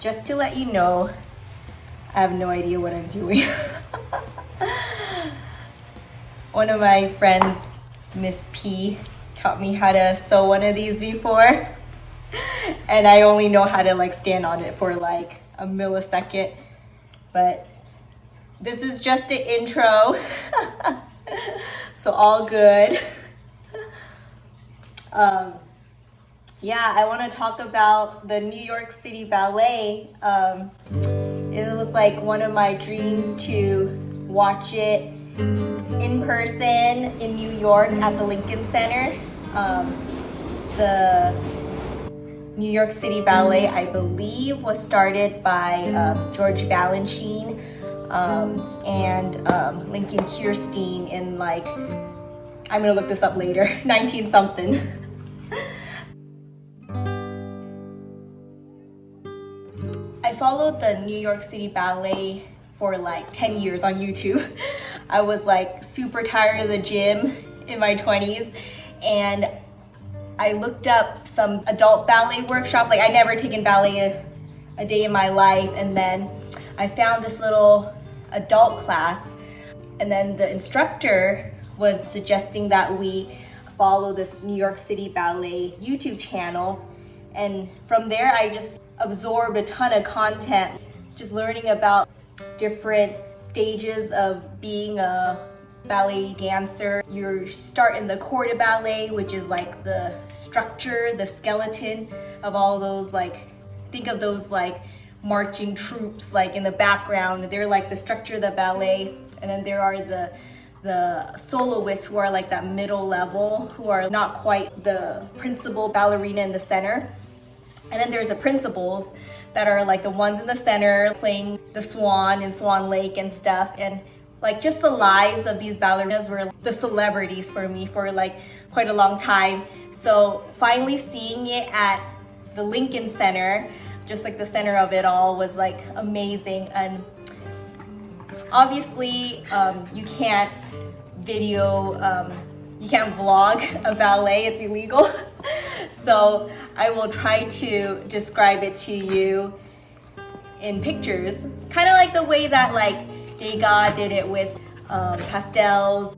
just to let you know, I have no idea what I'm doing. One of my friends, Miss P, taught me how to sew one of these before. And I only know how to like stand on it for like a millisecond. But this is just an intro. So all good. Yeah, I want to talk about the New York City Ballet. It was like one of my dreams to watch it in person in New York at the Lincoln Center. The New York City Ballet, I believe, was started by George Balanchine and Lincoln Kirstein in like, I'm gonna look this up later, 19 something. I followed the New York City Ballet for like 10 years on YouTube. I was like super tired of the gym in my 20s, and I looked up some adult ballet workshops. Like, I never taken ballet a day in my life, and then I found this little adult class, and then the instructor was suggesting that we follow this New York City Ballet YouTube channel, and from there I just absorbed a ton of content, just learning about different stages of being a ballet dancer. You start in the corps de ballet, which is like the structure, the skeleton of all those, like, think of those like marching troops like in the background. They're like the structure of the ballet. And then there are the soloists, who are like that middle level, who are not quite the principal ballerina in the center. And then there's the principals that are like the ones in the center playing the swan in Swan Lake and stuff. And like, just the lives of these ballerinas were the celebrities for me for like quite a long time. So finally seeing it at the Lincoln Center, just like the center of it all, was like amazing. And obviously you can't you can't vlog a ballet, it's illegal. So I will try to describe it to you in pictures, kind of like the way that like Degas did it with pastels.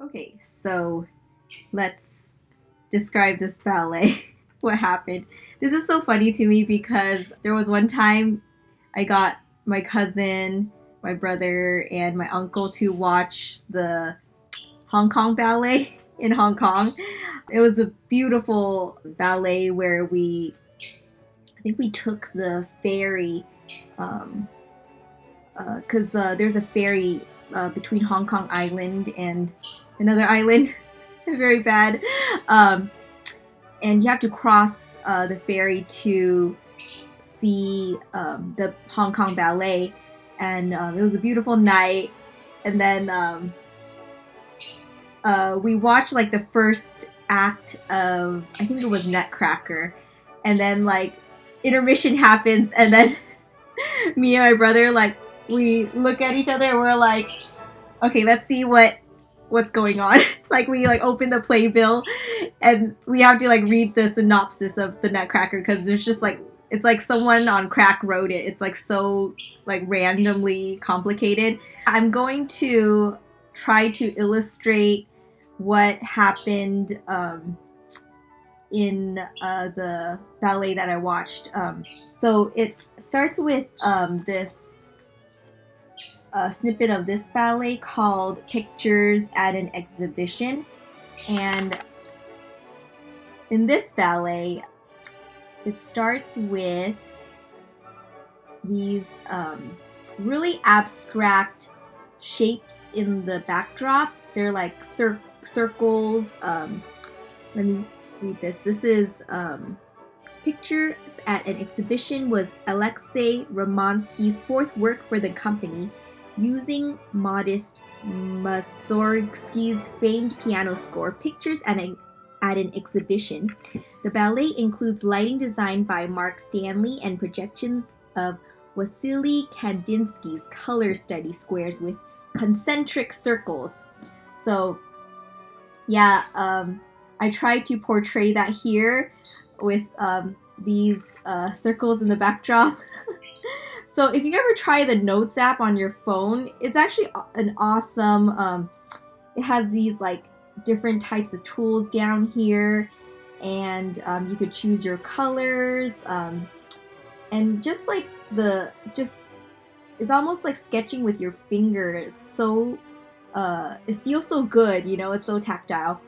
Okay, so let's describe this ballet. What happened? This is so funny to me because there was one time I got my cousin, my brother, and my uncle to watch the Hong Kong ballet in Hong Kong. It was a beautiful ballet where I think we took the ferry, because there's a ferry between Hong Kong Island and another island. Very bad. And you have to cross the ferry to see the Hong Kong Ballet. And it was a beautiful night. And then we watched like the first act of, I think it was Nutcracker. And then like intermission happens, and then me and my brother, like, we look at each other and we're like, okay, let's see what's going on. Like, we like open the playbill and we have to like read the synopsis of the Nutcracker, because there's just like, It's like someone on crack wrote it. It's like so like randomly complicated. I'm going to try to illustrate what happened in the ballet that I watched. So it starts with this snippet of this ballet called Pictures at an Exhibition. And in this ballet, it starts with these really abstract shapes in the backdrop. They're like circles. Let me read this. This is Pictures at an Exhibition was Alexei Romansky's fourth work for the company, using Modest Mussorgsky's famed piano score, Pictures at an Exhibition. The ballet includes lighting designed by Mark Stanley and projections of Wasily Kandinsky's color study squares with concentric circles. So, yeah, I tried to portray that here with these circles in the backdrop. So if you ever try the Notes app on your phone, it's actually an awesome, it has these like different types of tools down here, and you could choose your colors, and just like it's almost like sketching with your fingers. So it feels so good, you know, it's so tactile,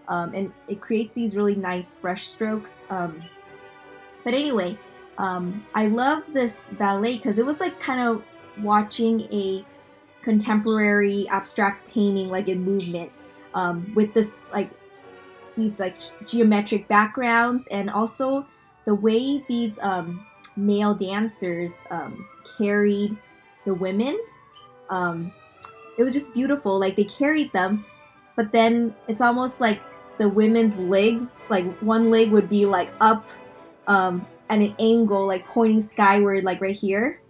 and it creates these really nice brush strokes. But anyway, I love this ballet because it was like kind of watching a contemporary abstract painting like in movement, with this like these like geometric backgrounds, and also the way these male dancers carried the women. It was just beautiful. Like they carried them, but then it's almost like the women's legs, like one leg would be like up at an angle, like pointing skyward, like right here,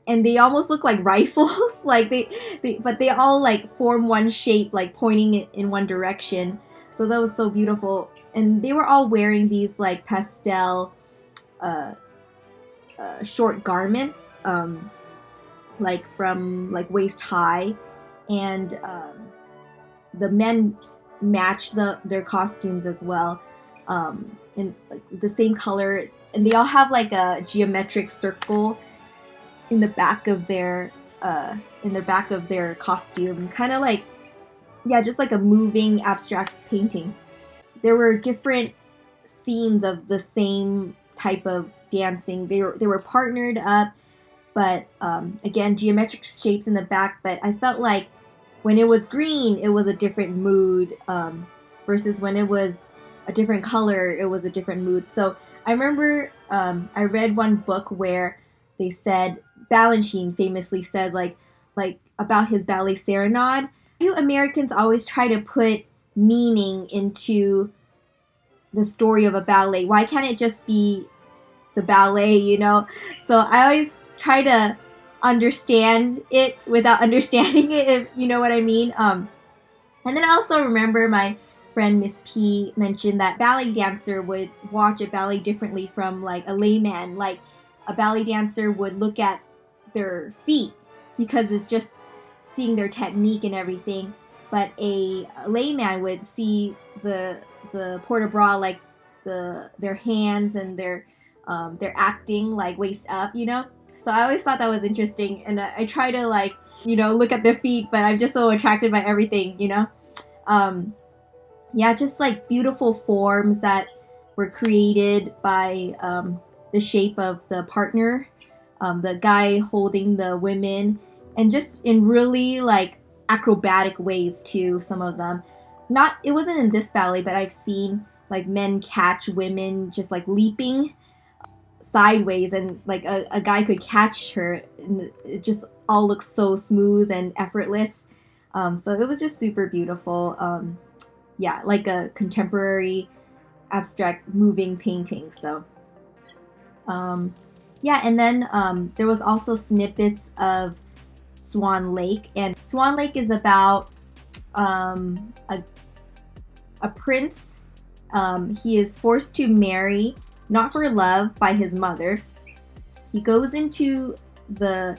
and they almost look like rifles. Like but they all like form one shape, like pointing it in one direction. So that was so beautiful. And they were all wearing these like pastel short garments, like from like waist high, and the men matched their costumes as well, in like the same color, and they all have like a geometric circle in the back of their costume, kind of like, yeah, just like a moving abstract painting. There were different scenes of the same type of dancing. They were partnered up, but again, geometric shapes in the back. But I felt like when it was green, it was a different mood, versus when it was a different color, it was a different mood. So I remember I read one book where they said, Balanchine famously said like about his ballet Serenade, you Americans always try to put meaning into the story of a ballet. Why can't it just be the ballet, you know? So I always try to understand it without understanding it, if you know what I mean. And then I also remember my friend Miss P mentioned that ballet dancer would watch a ballet differently from like a layman. Like a ballet dancer would look at their feet because it's just seeing their technique and everything, but a layman would see the port-de-bras, like their hands and their acting like waist up, you know. So I always thought that was interesting, and I try to like, you know, look at their feet, but I'm just so attracted by everything, you know. Yeah, just like beautiful forms that were created by the shape of the partner, the guy holding the women, and just in really like acrobatic ways too, some of them. It wasn't in this ballet, but I've seen like men catch women just like leaping sideways, and like a guy could catch her, and it just all looks so smooth and effortless. So it was just super beautiful. Yeah, like a contemporary abstract moving painting. So yeah, and then there was also snippets of Swan Lake, and Swan Lake is about a prince. He is forced to marry not for love by his mother. He goes into the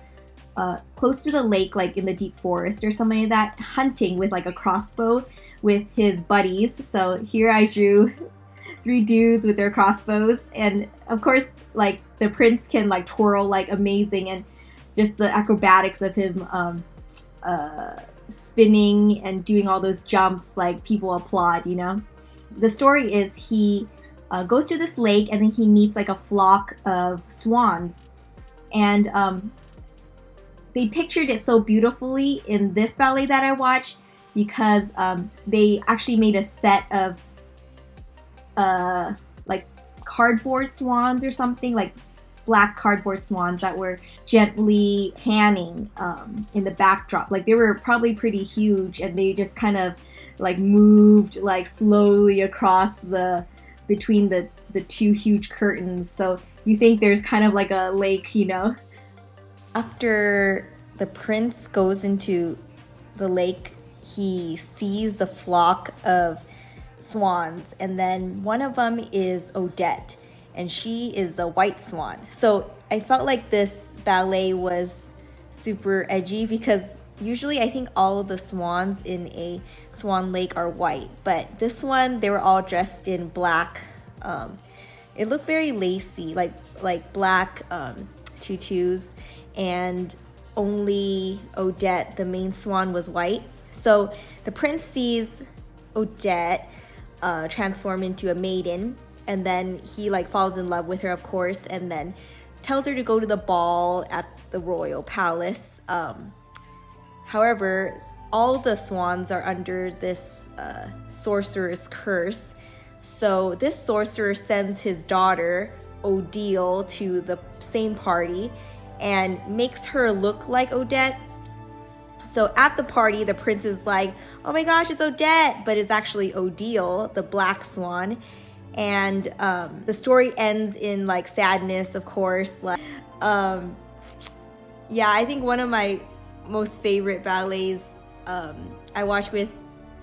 close to the lake, like in the deep forest or something like that, hunting with like a crossbow with his buddies. So here I drew 3 dudes with their crossbows, and of course, like the prince can like twirl like amazing, and just the acrobatics of him spinning and doing all those jumps, like people applaud, you know. The story is he goes to this lake, and then he meets like a flock of swans, and they pictured it so beautifully in this ballet that I watched, because they actually made a set of like cardboard swans or something, like black cardboard swans that were gently panning in the backdrop. Like they were probably pretty huge, and they just kind of like moved like slowly across between the 2 huge curtains. So you think there's kind of like a lake, you know. After the prince goes into the lake, he sees the flock of swans, and then one of them is Odette, and she is a white swan. So I felt like this ballet was super edgy, because usually I think all of the swans in a swan lake are white, but this one, they were all dressed in black. It looked very lacy, like black tutus, and only Odette, the main swan, was white. So the prince sees Odette transform into a maiden, and then he like falls in love with her, of course, and then tells her to go to the ball at the royal palace. However, all the swans are under this sorcerer's curse. So this sorcerer sends his daughter, Odile, to the same party and makes her look like Odette. So at the party, the prince is like, oh my gosh, it's Odette, but it's actually Odile, the black swan. And the story ends in like sadness, of course. Like, yeah, I think one of my most favorite ballets I watched with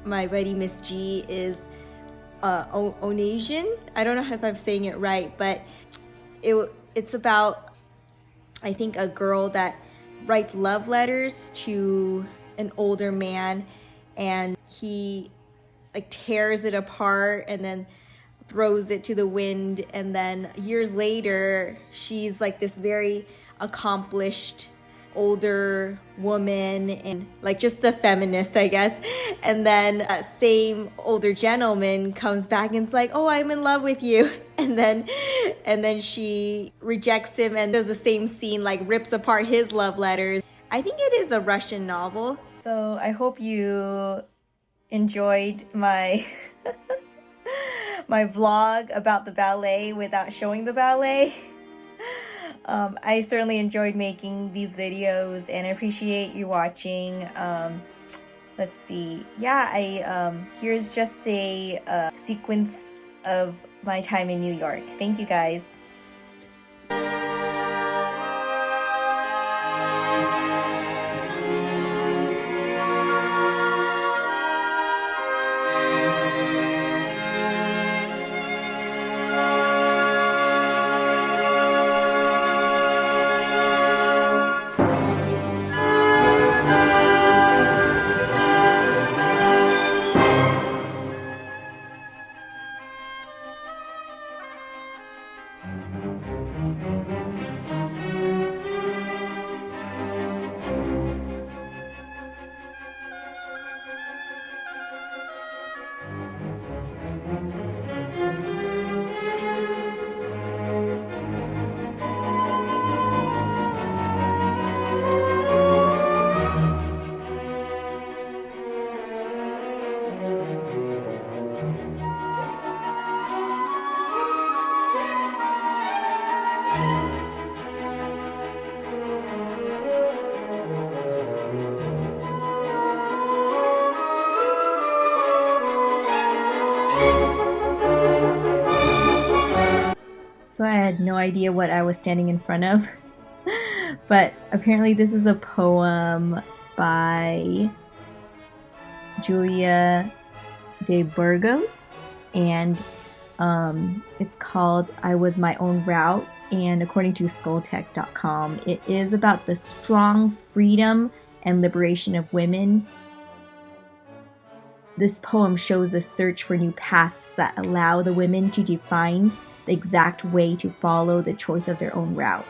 my buddy Miss G is Onasian. I don't know if I'm saying it right, but it's about, I think, a girl that writes love letters to an older man, and he like tears it apart and then throws it to the wind, and then years later she's like this very accomplished older woman and like just a feminist, I guess, and then same older gentleman comes back and is like, oh, I'm in love with you, and then she rejects him and does the same scene, like rips apart his love letters. I think it is a Russian novel. So I hope you enjoyed my my vlog about the ballet without showing the ballet. I certainly enjoyed making these videos, and I appreciate you watching. Let's see. Yeah, here's just a sequence of my time in New York. Thank you guys. So I had no idea what I was standing in front of. But apparently this is a poem by Julia de Burgos. And It's called I Was My Own Route, and according to skulltech.com, it is about the strong freedom and liberation of women. This poem shows a search for new paths that allow the women to define the exact way to follow the choice of their own route.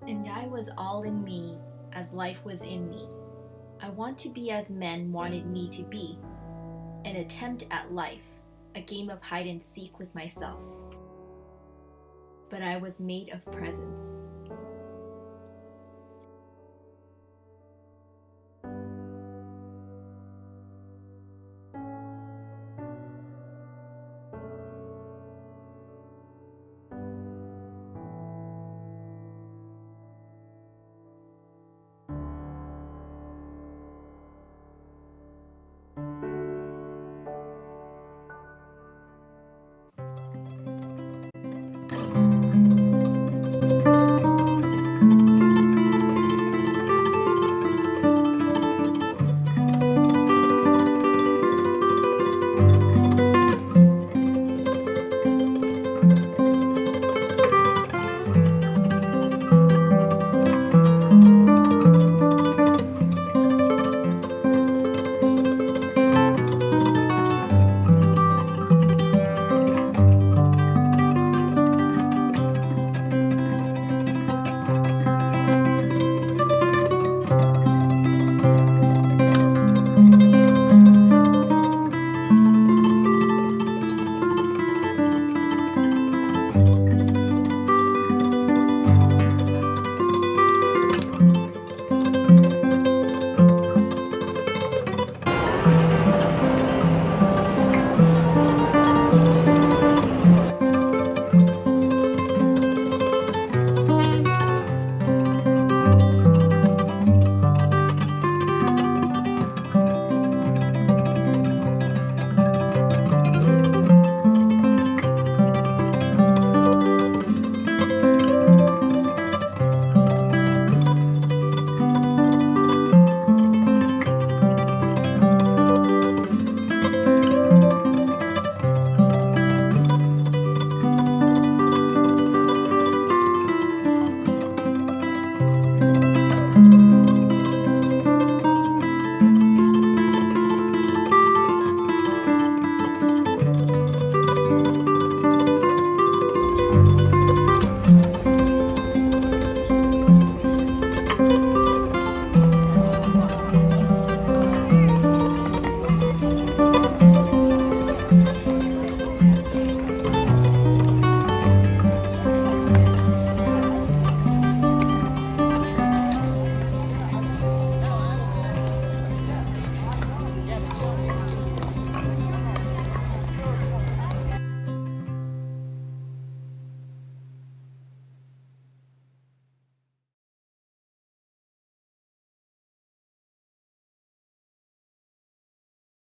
And I was all in me as life was in me. I want to be as men wanted me to be. An attempt at life, a game of hide and seek with myself. But I was made of presence.